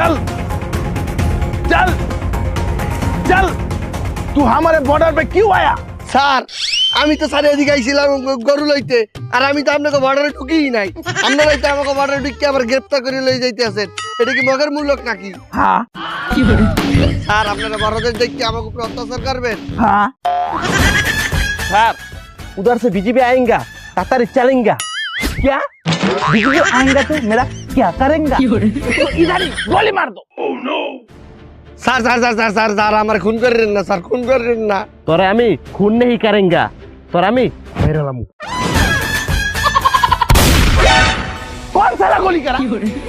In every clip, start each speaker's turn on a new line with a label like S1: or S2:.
S1: चल चल चल तू हमारे बॉर्डर पे क्यों आया?
S2: স্যার আমি তো স্যার এদিকে আইছিলাম গরু লইতে, আর আমি তো আপনাকে বর্ডারে ঢুকিই নাই। আপনারা তো আমাকে বর্ডারে ঢুকিয়ে আবার গ্রেপ্তার করে লই যাইতে আছেন, এটা কি মগের মূল্য নাকি?
S1: हाँ
S2: স্যার আপনারা বড়দের দেখে আমাকে উপর অত্যাচার করবেন?
S1: हाँ
S3: सर उधर से बीजेपी आएगा कतर चलेगा।
S1: क्या? बीजेपी आएगा तो मेरा क्या करेंगे? तो इधर ही गोली मार दो।
S2: Sir sir sir sir sir sir আমার খুন করেন না স্যার, খুন করেন না।
S3: तोरे अमी खून नहीं करेंगे, तोरे अमी मेरे लामू।
S1: कौन साला गोली करा?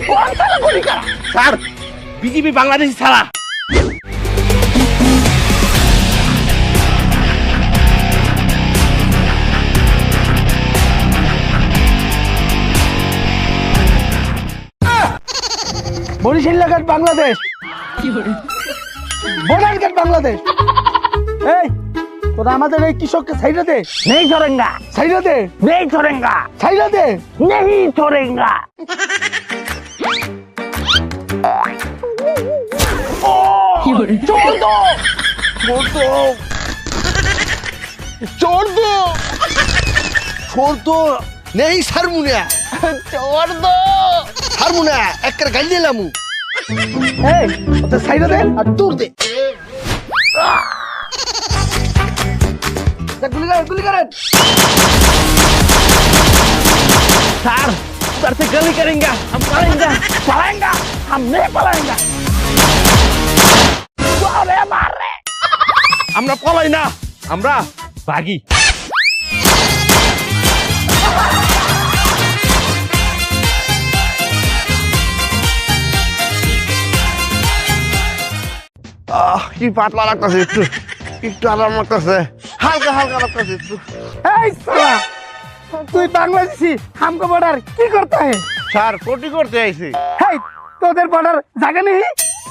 S1: कौन साला गोली करा?
S3: सर बीजेपी बांग्लादेशी साला।
S1: বরিশাল লাগাত বাংলাদেশ, বর্ডার গেট বাংলাদেশ। এই তোরা আমাদের এই কৃষককে সাইডে দে।
S3: नहीं छोड़ेंगा,
S1: সাইডে দে,
S3: नहीं छोड़ेंगा,
S1: সাইডে দে।
S3: नहीं छोड़ेंगा।
S1: छोड़ दो,
S2: छोड़ दो, छोड़ दो, छोड़ दो। नहीं सर मुनिया,
S1: छोड़ दो।
S2: सर मुनिया एक कर गाली लामू।
S1: এই ওটা সাইডে দে আর দূর দে। গুলি করেন।
S3: सर उधर से गली करेंगे, हम पढ़ेंगे,
S1: पलाएंगा, हम नहीं पलाएंगे। अरे मार रे।
S3: আমরা পলাই না, আমরা ভাগি।
S2: কি পাতলা লাগতেছে, একটু একটু আরাম লাগতেছে, হালকা হালকা লাগতেছে একটু।
S1: এই সালা তুই বাংলাদেশি, हमको बॉर्डर কি করতে है?
S2: স্যার কোটি করতে আইছি।
S1: এই তোদের বর্ডার জায়গা নেই?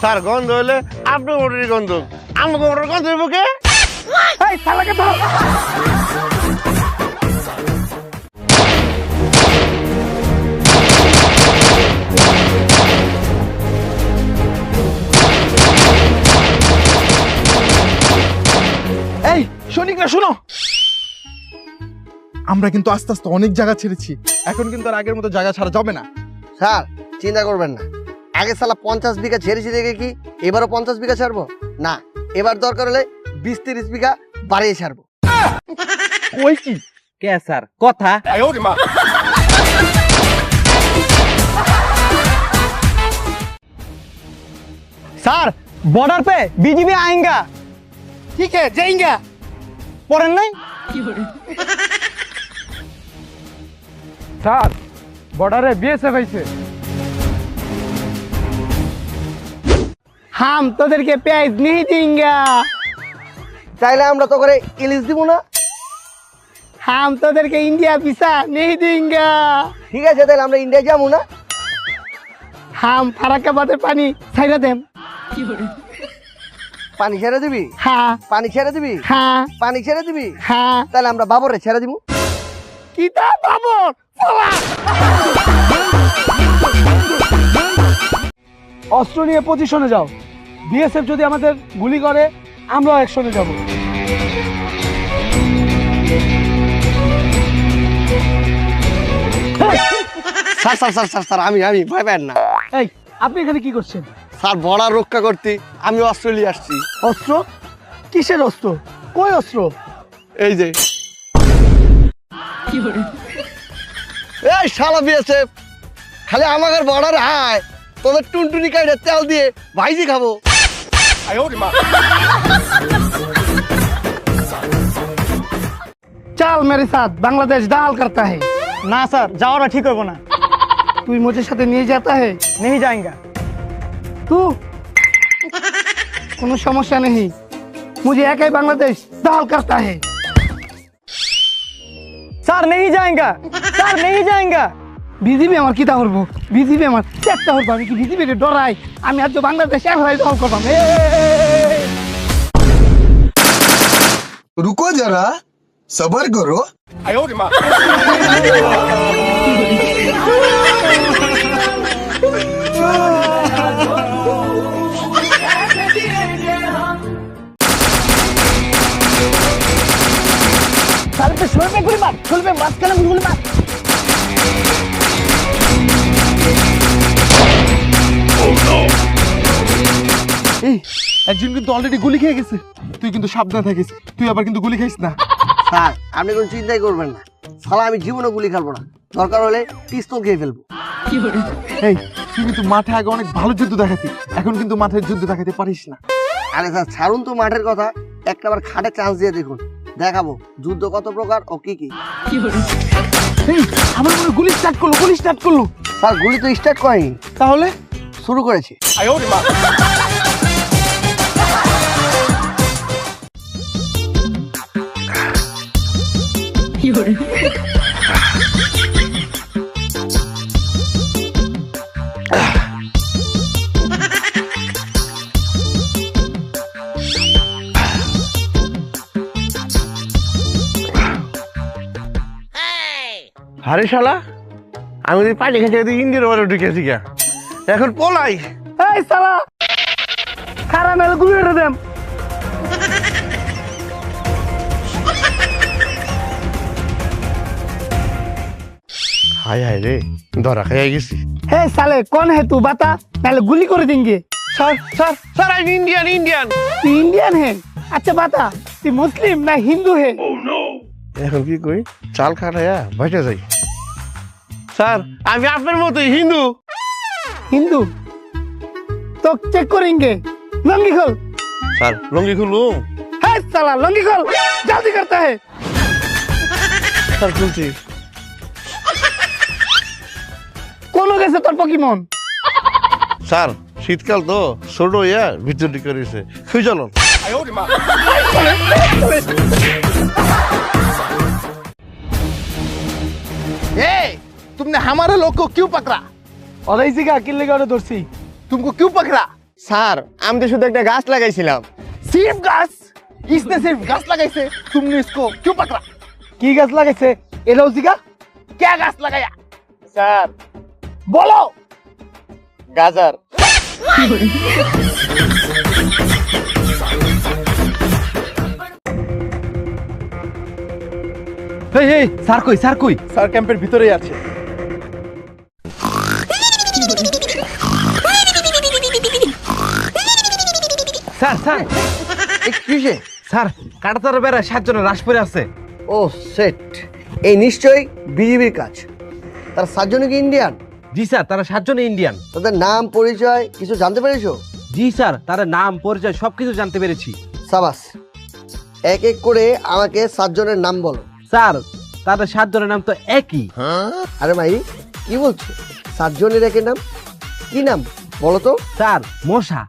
S2: স্যার গন্ধ হলে আপনি মোটরের গন্ধ, আমাকে মোটরের গন্ধ হইব কে?
S1: এই সালাকে ধর।
S4: এই সৈনিকরা শোনো, আমরা কিন্তু আস্তে আস্তে অনেক জায়গা ছেড়েছি, এখন কিন্তু আর আগের মতো জায়গা ছাড়া যাবে না।
S2: স্যার চিন্তা করবেন না, আগে সালা 50 বিঘা ছেড়েছি দেখে কি এবারও 50 বিঘা ছাড়বো না, এবার দরকার হলে 20-30 বিঘা বাড়িয়ে ছাড়বো।
S4: ওই কি
S3: क्या सर কথা?
S1: सर बॉर्डर पे बीजेपी आएगा। ठीक है जाएंगे। পড়েন নাই? স্যার বর্ডারে বিএসএফ আইছে। हम তোদেরকে পেঁয়াজ नहीं देंगे।
S2: চাইলে আমরা তো করে ইলিশ দিব না।
S1: हम তোদেরকে ইন্ডিয়া ভিসা नहीं देंगे।
S2: ঠিক আছে তাহলে আমরা ইন্ডিয়া যাবো না।
S1: हम ফারাক্কাবাদের পানি ছাইরা দেম।
S2: পানি ছেড়ে দিবি?
S1: হ্যাঁ
S2: পানি ছেড়ে দিবি?
S1: হ্যাঁ
S2: পানি ছেড়ে দিবি?
S1: হ্যাঁ।
S2: তাহলে আমরা বাবরে ছেড়ে দিব।
S1: কিতা বাবর অস্ত্র নিয়ে পজিশনে যাও। বিএসএফ যদি আমাদের গুলি করে আমরাও অ্যাকশনে যাব।
S2: Sir sir sir sir sir আমি ভয় পাই না।
S1: এই আপনি এখানে কি করছেন?
S2: স্যার বর্ডার রক্ষা করতে আমি অস্ট্রেলিয়া আসছি।
S1: অস্ত্র? কিসের অস্ত্র? কই অস্ত্র?
S2: এই যে এই শালা বিএসএফ খালি আমাদের বর্ডার হায়, তোদের টুনটুনি কাইটে তেল দিয়ে ভাইজি খাবো।
S1: चल मेरे साथ बांग्लादेश दाल करता है। ना सर जाओ ठीक होगा ना। तू मुझे साथ नहीं जाता है? नहीं जाएगा। तू কোনো সমস্যা नहीं, मुझे एक ही बांग्लादेश दाल करता है। सर नहीं जाएगा, सर नहीं जाएगा। বিজিবি আমার কিতা করব? বিজিবি আমার চেষ্টা করব, আমি কি বিজিবি রে ডরাই? আমি আজ বাংলাদেশ একলাই দল করবাম।
S5: रुको जरा सबर करो।
S1: মাঝখানে গুলি মার।
S4: এই একজন কিন্তু অলরেডি গুলি খেয়ে গেছে, তুই কিন্তু সাবধান থাকিস, তুই আবার কিন্তু গুলি খাইস না।
S2: স্যার আপনি কোনো চিন্তাই করবেন না, শালা আমি জীবনে গুলি খেলবো না, দরকার হলে পিস্তল খেয়ে ফেলবো।
S4: এই তুই কিন্তু মাঠে আগে অনেক ভালো যুদ্ধ দেখাতি, এখন কিন্তু মাঠের যুদ্ধ দেখাতে পারিস না।
S2: আরে স্যার ছাড়ুন তো মাঠের কথা, একটাবার খাটে চান্স দিয়ে দেখুন, দেখাবো যুদ্ধ কত প্রকার ও কি কি।
S1: এই আমার মনে হয় গুলি স্টার্ট করলো, গুলি স্টার্ট করলো।
S2: স্যার গুলি তো স্টার্ট করেনি,
S1: তাহলে
S2: শুরু করেছে।
S3: আরে শালা, আমি যদি পানি খেতে খেতে ইন্ডিয়ার বারে ঢুকেছি গা, এখন পলাই।
S1: এই সালা খারাপ মেলে গুলি মেরে দেন।
S3: হায় হায় রে, ধরা খাইয়া গেছি।
S1: হে সালে কোন হে তু বাতা, নাহলে গুলি করে দেंगे।
S3: স্যার স্যার স্যার, আমি ইন্ডিয়ান ইন্ডিয়ান।
S1: তুই ইন্ডিয়ান হে? আচ্ছা বাতা তুই মুসলিম না হিন্দু হে?
S3: এখন কি কই, চাল খাটাইয়া বসে যাই। স্যার আমি আপনার মতোই হিন্দু।
S1: हिंदू तो चेक करेंगे। लंगी खोल।
S3: স্যার লঙ্গি খুলু।
S1: है साला लंगी खोल, जल्दी करता है।
S3: স্যার খুলছি।
S1: कोनो कैसे তোর পকিমন?
S3: স্যার শীতকাল তো ছোট ইয়া ভিতর দিকে রয়েছে, খুঁজে চলুন।
S4: ए, तुमने हमारे लोग को क्यों पकड़ा?
S1: और इसी का अकेले का ধরছি।
S4: तुमको क्यों पकड़ा?
S2: স্যার আমি তো শুধু একটা গাছ লাগাইছিলাম।
S4: सिर्फ घास? इसने सिर्फ घास लगाई से, तुमने इसको क्यों पकड़ा?
S1: কি গাছ লাগাইছে? এটাও জিগা।
S4: क्या घास लगाया?
S2: স্যার
S1: বলো।
S2: গাজার।
S3: এই এই স্যার কই, স্যার কই?
S4: স্যার ক্যাম্পের ভিতরেই আছে।
S3: স্যার স্যার
S2: কিসে?
S3: স্যার, কাটাতার বেড়া 7 জনের রাশ পরে আছে।
S2: ও সেট, এই নিশ্চয়ই বিজিবির কাজ। তার 7 জন কি ইন্ডিয়ান?
S3: জি স্যার, তারা 7 জনে ইন্ডিয়ান।
S2: তাদের নাম পরিচয় কিছু জানতে পেরেছো?
S3: জি স্যার, তারা নাম পরিচয় সবকিছু জানতে পেরেছি।
S2: সাবাস, এক এক করে আমাকে 7 জনের নাম বলো।
S3: স্যার তাদের 7 জনের নাম তো একই।
S2: আরে ভাই কি বলছো? 7 জনের একের নাম কি নাম বলো তো?
S3: স্যার মশা।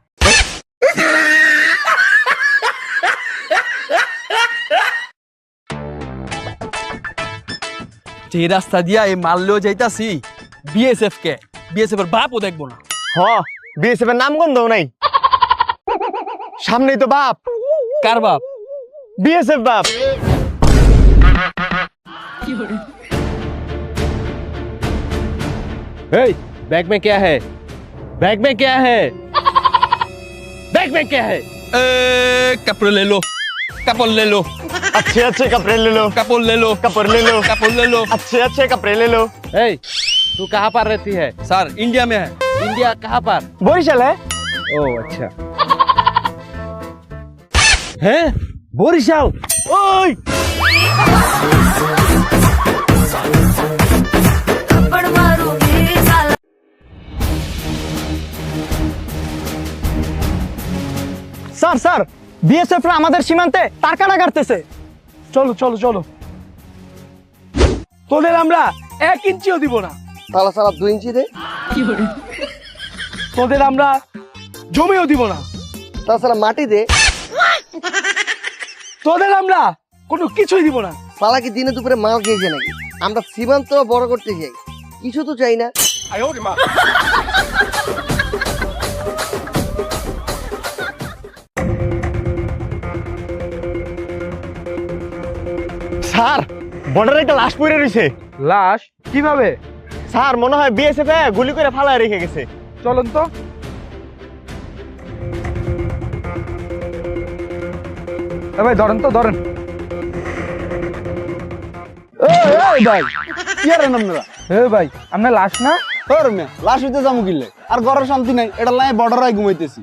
S6: যে রাস্তা দিয়া এই মারলেও যাইতাছি বিএসএফ কে, বিএসএফ এর বাপও দেখবো না।
S2: হ, বিএসএফ এর নাম গন্ধও নাই, সামনেই তো বাপ।
S6: কার বাপ?
S2: বিএসএফ বাপ।
S3: हे, बैग में क्या है? बैग में क्या है? बैग में क्या है?
S6: কাপড় লে লো, কাপড় লে লো,
S2: अच्छे अच्छे कपड़े ले लो,
S6: কাপড় লে লো,
S2: कपड़े ले लो,
S6: কাপড় লে লো।
S2: अच्छे अच्छे कपड़े ले लो।
S3: हे, तू कहाँ पर रहती है?
S6: স্যার इंडिया में है।
S3: इंडिया कहाँ पर?
S2: বরিশাল है।
S3: ओ अच्छा। हैं? बोरिशाल? ओए!
S1: স্যার স্যার বিএসএফ রা আমাদের সীমান্তে তার কাটা কাটতেছে। চলো চলো চলো, তোদের আমরা 1 ইঞ্চিও দিব না।
S2: সালা সালা 2 ইঞ্চি দে।
S1: তোদের আমরা জমিও দিব না।
S2: তাছাড়া মাটি দে।
S1: তোদের আমরা কোনো কিছুই দিব না।
S2: সালা কি দিনে দুপুরে মাল খেয়েছে নাকি? আমরা সীমান্ত বড় করতে চাই, কিছু তো চাই না।
S7: স্যার বর্ডারে একটা লাশ পড়ে রয়েছে।
S1: লাশ? কিভাবে?
S7: স্যার মনে হয় বিএসএফ গুলি করে ফালায় রেখে গেছে।
S1: চলুন তো। ভাই ধরেন তো, ধরেন।
S7: এই ভাই কি আর আপনারা
S1: এ ভাই আপনার লাশ না
S7: তোর মে লাশ হইতে যামু কিলে আর ঘরের শান্তি নাই এটা লাই বর্ডারাই ঘুমাইতেছি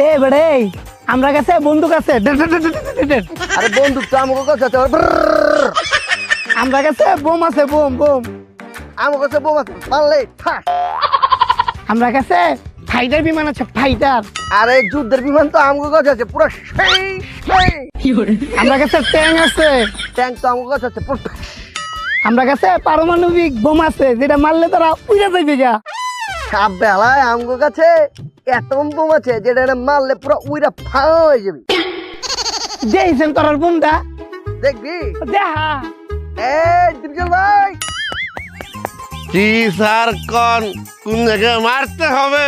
S1: এ বেড়ে আমরা কাছে বন্দুক আছে
S2: আরে বন্দুক তো আমাকে কাছে আছে ব্ররর।
S1: আমরা কাছে বোম আছে বোম বোম
S2: আমার কাছে বোম আছে পারলে ঠাস।
S1: আমরা কাছে ফাইটার বিমান আছে ফাইটার
S2: আরে যুদ্ধের বিমান তো আমাকে কাছে আছে পুরো সেই
S1: আমরা কাছে ট্যাঙ্ক আছে
S2: ট্যাঙ্ক তো আমাকে কাছে আছে পুরো ঠাস।
S1: আমরা কাছে পারমাণবিক বোম আছে যেটা মারলে তারা উড়ে যাবে গা
S2: সাপ বেলায় আমাকে কাছে এটম বোম আছে যেটা এটা মারলে পুরো উইরা ফাও হয়ে যাবে
S1: দেখছেন তোর বোমটা
S2: দেখবি
S1: দেখা
S2: এই ডিপজল ভাই
S3: কি স্যার কোন জায়গায় মারতে হবে?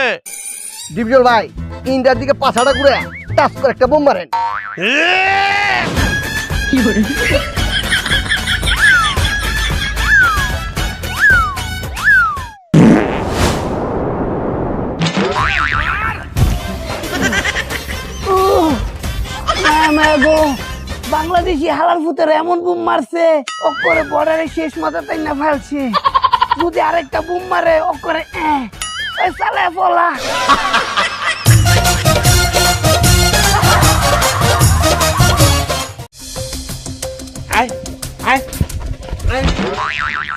S2: ডিপজল ভাই ইন্ডিয়ার দিকে পাছাটা ঘুরে টাচ করে একটা বোম মারেন
S1: গো বাংলাদেশি হালার ফুতের এমন বুম মারছে অকরে বর্ডারে শেষ মাথা তাই না ফেলছে যদি আরেকটা বুম মারে অকরে ওই সালে ফলা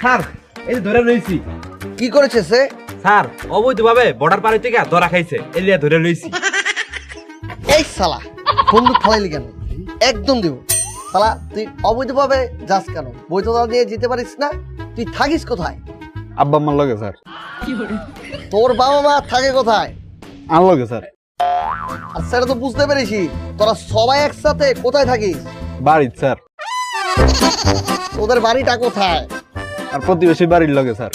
S6: স্যার এই যে ধরে রইছি
S2: কি করেছে সে
S6: স্যার অবৈধভাবে বর্ডার পার থেকে ধরা খাইছে এলিয়া ধরে রইছি
S2: এই শালা বন্দুক ফালাইলি কেন একদম দিব শালা তুই অবৈধভাবে যাস কেন বৈধতা নিয়ে যেতে পারিস না তুই থাকিস কোথায়
S7: আব্বা আম্মার লগে স্যার
S2: তোর বাবা মা থাকে কোথায়
S7: আর লগে স্যার
S2: আর সেটা তো বুঝতে পেরেছি তোরা সবাই একসাথে কোথায় থাকিস
S7: বাড়ির স্যার
S2: তোদের বাড়িটা কোথায়
S7: আর প্রতিবেশী বাড়ির লগে স্যার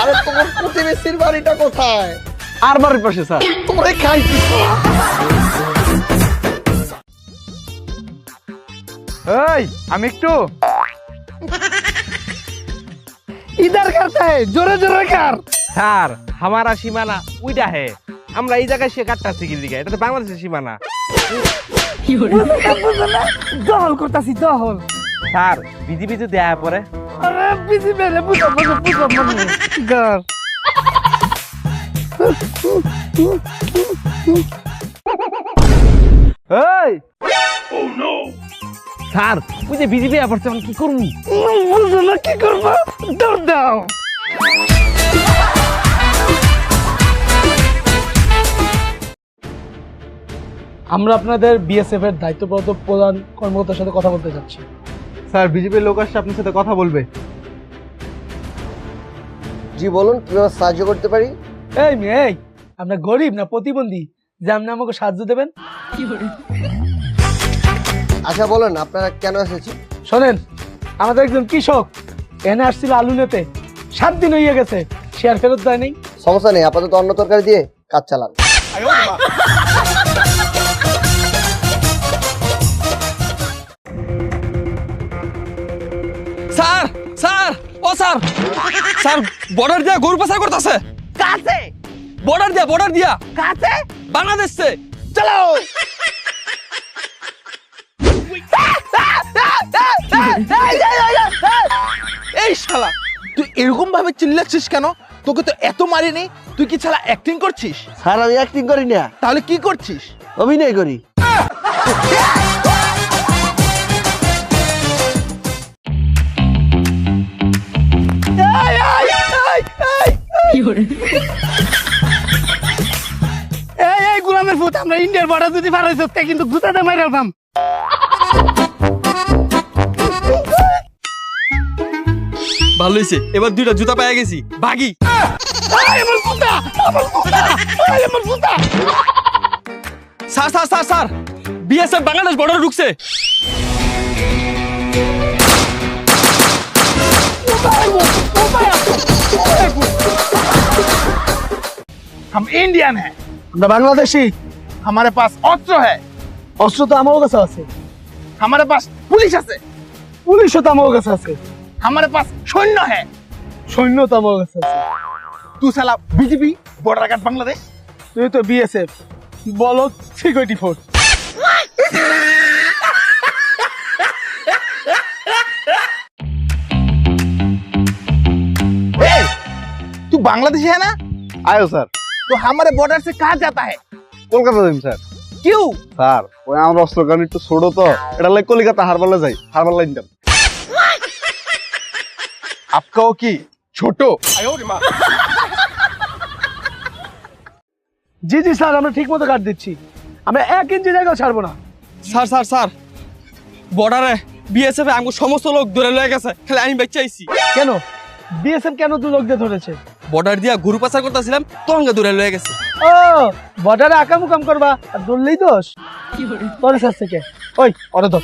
S2: আরে তোমার প্রতিবেশীর বাড়িটা কোথায়
S7: আর বাড়ির পাশে স্যার
S2: তোরে খাইছিস
S4: এই আমি একটু
S1: इधर करता है जोरे जोरे कर
S3: স্যার हमारा সীমানা উইটা হে আমরা এই জায়গায় সে কাটতাছি কি দিকে এটা তো বাংলাদেশের সীমানা
S1: দহল করতাছি দহল
S3: স্যার বিজিবি যদি আয়া পরে
S1: আরে বিজি মেরে বুঝো বুঝো বুঝো মনে গর
S4: এই
S3: স্যার ওই যে বিজিবি আয়া পড়ছে কি করবো
S1: বুঝো না কি করবো দৌড় দাও আমরা আপনাদের বিএসএফ এর দায়িত্বপ্রাপ্ত প্রধান কর্মকর্তার সাথে কথা বলতে যাচ্ছি
S7: স্যার বিজেপির লোক আসছে আপনার সাথে কথা বলবে
S2: জি বলুন কিভাবে সাহায্য করতে পারি
S1: এই মেয়ে এই আমরা গরিব না প্রতিবন্ধী যে আপনি আমাকে সাহায্য দেবেন
S2: আচ্ছা বলেন আপনারা কেন এসেছেন
S1: শোনেন আমাদের একজন কৃষক এনে আসছিল আলু নেতে 7 দিন হয়ে গেছে শেয়ার ফেরত দেয় নেই
S2: সমস্যা নেই আপাতত অন্য তরকারি দিয়ে কাজ চালান
S6: স্যার স্যার ও স্যার স্যার বর্ডার দিয়া গরু পাচার করতেছে
S1: কাছে
S6: বর্ডার দিয়া
S1: কাছে
S6: বাংলাদেশ से
S1: চলো
S4: এই শালা তুই এরকম ভাবে চিল্লাচ্ছিস কেন তোকে তো এত মারিনি তুই কি শালা অ্যাক্টিং করছিস
S2: স্যার আমি অ্যাক্টিং করি না
S4: তাহলে কি করছিস
S2: অভিনয় করি
S1: এই গোলামের ফুট আমরা ইন্ডিয়ার বর্ডার যদি পার হইছে তে কিন্তু জুতাতে মাইরা দাম
S6: ভালো হইছে এবার দুইটা জুতা পেয়ে গেছি ভাগি
S1: আমার জুতা আমার জুতা আমার জুতা
S6: sir sir sir sir BSF Bangladesh বর্ডারে ঢুকছে
S4: हम इंडियन हैं
S1: আমরা বাংলাদেশী
S4: हमारे पास अस्त्र है
S1: অস্ত্র তো আমার কাছে আছে
S4: हमारे पास पुलिस है
S1: পুলিশও তো আমার কাছে আছে
S4: हमारे पास सैन्य है
S1: সৈন্য তো আমার কাছে আছে
S4: तू साला बीजेपी बॉर्डर गार्ड बांग्लादेश
S1: তুই তো বিএসএফ
S7: বলো 324।
S4: तू बांग्लादेशी है ना?
S7: आयो सर।
S4: तो हमारे बॉर्डर से कहाँ जाता है?
S7: কলকাতা যাইম স্যার।
S4: क्यों?
S7: স্যার ওই আমার অস্ত্র কারণ একটু ছোট তো, এটা লাগে কলিকাতা হারবালে যাই, হারবার লাইন দাম।
S4: आपका वो की छोटो?
S8: জি জি স্যার, আমরা ঠিক মতো কাট দিচ্ছি, আমরা 1 ইঞ্চি জায়গাও ছাড়বো না।
S6: স্যার স্যার স্যার বর্ডারে বিএসএফ আমাকে সমস্ত লোক ধরে লয়ে গেছে, খালি আমি বাচ্চা আইছি।
S8: কেন বিএসএফ কেন দু লোকদের ধরেছে?
S6: বর্ডার দিয়া ঘুরু পাচার করতেছিলাম, তখন ধরে লয়ে গেছে।
S8: ও বর্ডারে আকাম করবা আর ধরলেই দোষ। তোর কাছ থেকে ওই অরে ধর।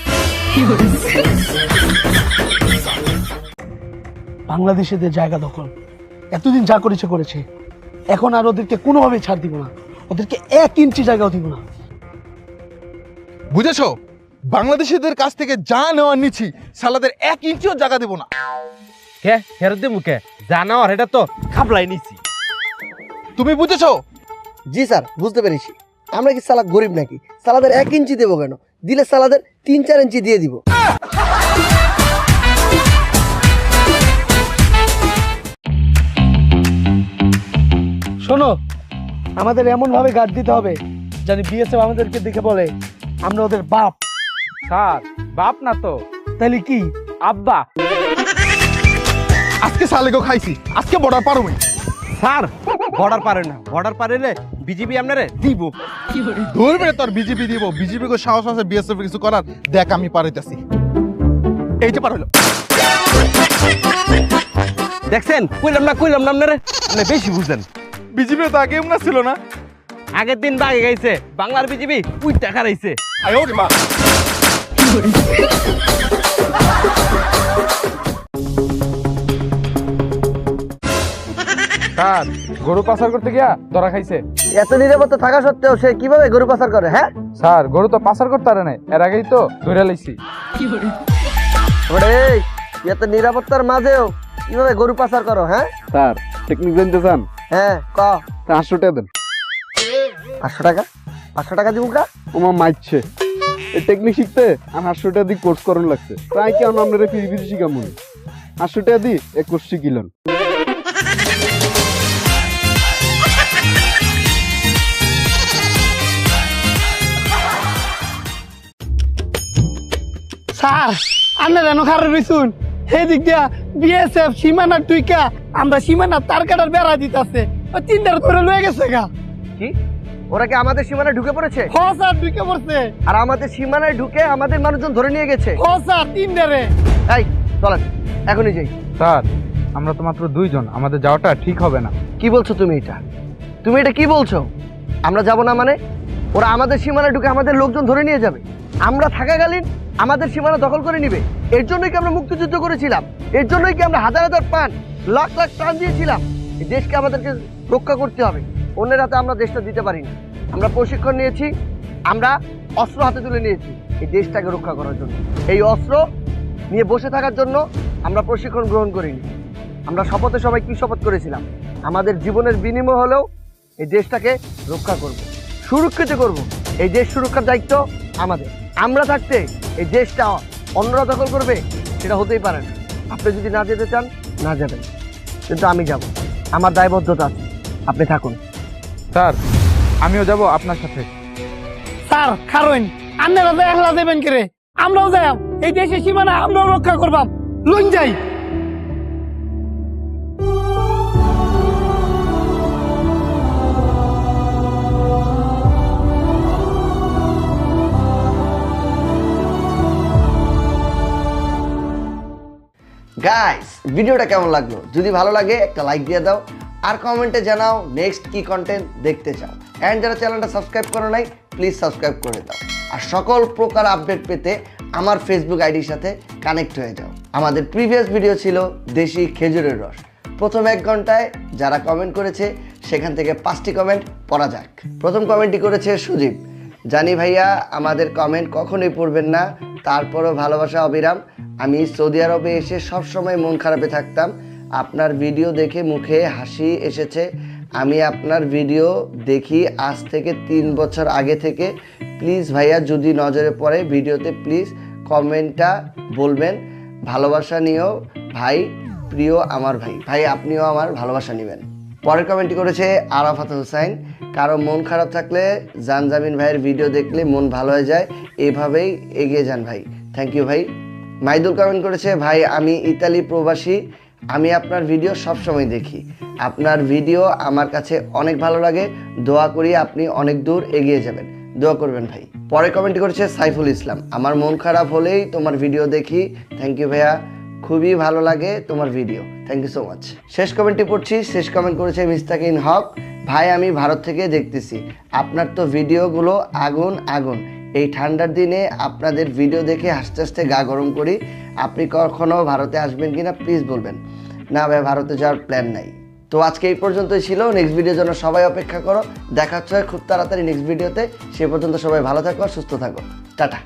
S8: বাংলাদেশিদের জায়গা দখল এতদিন যা করেছে করেছে, এখন আর ওদেরকে কোনোভাবেই ছাড় দিব না, ওদেরকে 1 ইঞ্চি জায়গাও দিব না।
S4: বুঝেছো? বাংলাদেশিদের কাছ থেকে যা নেওয়ার নিচ্ছি, সালাদের 1 ইঞ্চিও জায়গা দেব না।
S3: কে ফেরত দেবো কে? জানাওয়ার এটা তো খাপলাই নিছি।
S4: তুমি বুঝেছো?
S2: জি স্যার, বুঝতে পেরেছি। আমরা কি সালা গরিব নাকি? সালাদের 1 ইঞ্চি দেবো কেন? দিলে সালাদের 3-4 ইঞ্চি দিয়ে দিব।
S8: শোনো, আমাদের এমন ভাবে গার্ড দিতে হবে জানি বিএসএফ আমাদেরকে দেখে বলে আমরা ওদের বাপ।
S3: স্যার বাপ না তো,
S8: তাহলে কি?
S3: আব্বা।
S4: আজকে সালেগো খাইছি, আজকে বর্ডার পার হই।
S3: স্যার বর্ডার পারে না, বর্ডার পারেলে বিজিবি আপনারে দিব।
S4: ধরবে তোর বিজেপি দিব, বিজেপি কো সাহস আছে বিএসএফ কিছু করার? দেখ আমি পারাইতাছি। এই যে পার হলো।
S3: দেখছেন কইলাম না আপনারে, আপনি বেশি বুঝেন।
S4: বিজেপি তো আগে এমন ছিল না।
S3: আগের দিন বাগে গাইছে, বাংলার বিজিবি উইটা খারাইছে।
S4: আয়ো রে মা।
S3: স্যার গরু পাচার করতে গিয়া ধরা খাইছে।
S2: এত নিরাপত্তা থাকা সত্ত্বেও সে কিভাবে গরু পাচার করে? হ্যাঁ
S3: স্যার গরু তো পাচার করতে পারে না, এর আগেই তো ধরে লাইছি।
S2: ওরে, এত নিরাপত্তার মাঝেও কিভাবে গরু পাচার করো? হ্যাঁ
S7: স্যার টেকনিক জানতে চান?
S2: হ্যাঁ ক।
S7: 500 টাকা দেন।
S2: 500 টাকা? 500 টাকা দিব কা?
S7: ওমা মাইছে এই টেকনিক শিখতে আর 800 টাকা দিয়ে কোর্স করুন লাগছে, তাই কি আমরা ফিরি ফিরি শিখামু? 800 টাকা দিয়ে 1 কোর্স শিখিলেন।
S8: স্যার আমরা কেন খারাপ রইছুন? এই দিক দিয়া বিএসএফ সীমানা টুইকা আমরা সীমানা তার কাটার বেড়া দিতেছে, ওই 3টার ধরে লয়ে গেছে গা।
S2: কি ওরা কি আমাদের সীমানায় ঢুকে পড়েছে?
S8: হ স্যার ঢুকে পড়ছে।
S2: আর আমাদের সীমানায় ঢুকে আমাদের মানুষজন ধরে নিয়ে গেছে?
S8: হ স্যার 3টারে।
S2: এই চলেন এখনই যাই।
S3: স্যার আমরা তো মাত্র 2 জন, আমাদের যাওয়াটা ঠিক হবে না।
S2: কি বলছো তুমি এটা? তুমি এটা কি বলছো? আমরা যাব না মানে? ওরা আমাদের সীমানায় ঢুকে আমাদের লোকজন ধরে নিয়ে যাবে, আমরা থাকাকালীন আমাদের সীমানা দখল করে নিবে। এর জন্যই কি আমরা মুক্তিযুদ্ধ করেছিলাম? এর জন্যই কি আমরা হাজার হাজার প্রাণ, লাখ লাখ প্রাণ দিয়েছিলাম? এই দেশকে আমাদেরকে রক্ষা করতে হবে, অন্যের হাতে আমরা দেশটা দিতে পারি না। আমরা প্রশিক্ষণ নিয়েছি, আমরা অস্ত্র হাতে তুলে নিয়েছি এই দেশটাকে রক্ষা করার জন্য। এই অস্ত্র নিয়ে বসে থাকার জন্য আমরা প্রশিক্ষণ গ্রহণ করিনি। আমরা শপথে সবাই কি শপথ করেছিলাম? আমাদের জীবনের বিনিময় হলেও এই দেশটাকে রক্ষা করব, সুরক্ষিত করব। এই দেশ সুরক্ষার দায়িত্ব আমাদের। আমরা থাকতে এই দেশটা অন্যরা দখল করবে, সেটা হতেই পারে না। আপনি যদি না যেতে চান না যাবেন, কিন্তু আমি যাব, আমার দায়বদ্ধতা আছে। আপনি থাকুন।
S3: স্যার আমিও যাব আপনার সাথে।
S8: স্যার খারোইন আপনারা তো একলা দেবেন কে রে? আমরাও যাই, এই দেশের সীমানা আমরাও রক্ষা করবাম। লইন যাই।
S2: গাইস, ভিডিওটা কেমন লাগলো? যদি ভালো লাগে একটা লাইক দিয়ে দাও, আর কমেন্টে জানাও নেক্সট কি কন্টেন্ট দেখতে চাও। অ্যান্ড যারা চ্যানেলটা সাবস্ক্রাইব করো নাই, প্লিজ সাবস্ক্রাইব করে দাও। আর সকল প্রকার আপডেট পেতে আমার ফেসবুক আইডির সাথে কানেক্ট হয়ে যাও। আমাদের প্রিভিয়াস ভিডিও ছিল দেশি খেজুরের রস। প্রথম 1 ঘন্টায় যারা কমেন্ট করেছে সেখান থেকে 5টি কমেন্ট পড়া যাক। প্রথম কমেন্টটি করেছে সুদীপ। জানি ভাইয়া আমাদের কমেন্ট কখনোই পড়বেন না, তারপরও ভালোবাসা অবিরাম। আমি সৌদি আরবে এসে সবসময় মন খারাপে থাকতাম, আপনার ভিডিও দেখে মুখে হাসি এসেছে। আমি আপনার ভিডিও দেখি আজ থেকে 3 বছর আগে থেকে। প্লিজ ভাইয়া যদি নজরে পড়ে ভিডিওতে প্লিজ কমেন্টটা বলবেন। ভালোবাসা নিও ভাই, প্রিয় আমার ভাই। ভাই আপনিও আমার ভালোবাসা নেবেন। পরের কমেন্টটি করেছে আরাফাত হোসেন। কারো মন খারাপ থাকলে জানজামিন ভাইয়ের ভিডিও দেখলে মন ভালো হয়ে যায়, এভাবেই এগিয়ে যান ভাই। থ্যাংক ইউ ভাই। মাইদুল কমেন্ট করেছে, ভাই আমি ইতালি প্রবাসী, আমি আপনার ভিডিও সবসময় দেখি। আপনার ভিডিও আমার কাছে অনেক ভালো লাগে, দোয়া করি আপনি অনেক দূর এগিয়ে যাবেন, দোয়া করবেন ভাই। পরে কমেন্ট করেছে সাইফুল ইসলাম, আমার মন খারাপ হলেই তোমার ভিডিও দেখি। থ্যাংক ইউ ভাইয়া, খুবই ভালো লাগে তোমার video, thank you so much. শেষ কমেন্টটি পড়ছি, শেষ কমেন্ট করেছে মিস্তাকিন হক। ভাই আমি ভারত থেকে দেখতেছি, আপনার তো ভিডিওগুলো আগুন আগুন। এই ঠান্ডার দিনে আপনাদের ভিডিও দেখে হাসতে হাসতে গা গরম করি। আপনি কখনো ভারতে আসবেন কিনা প্লিজ বলবেন। না ভাই, ভারতে যাওয়ার প্ল্যান নাই। তো আজকে এই পর্যন্তই ছিল। নেক্সট ভিডিওর জন্য সবাই অপেক্ষা করো। দেখা হচ্ছে খুব তাড়াতাড়ি নেক্সট ভিডিওতে। সে পর্যন্ত সবাই ভালো থাকো, সুস্থ থাকো, টাটা।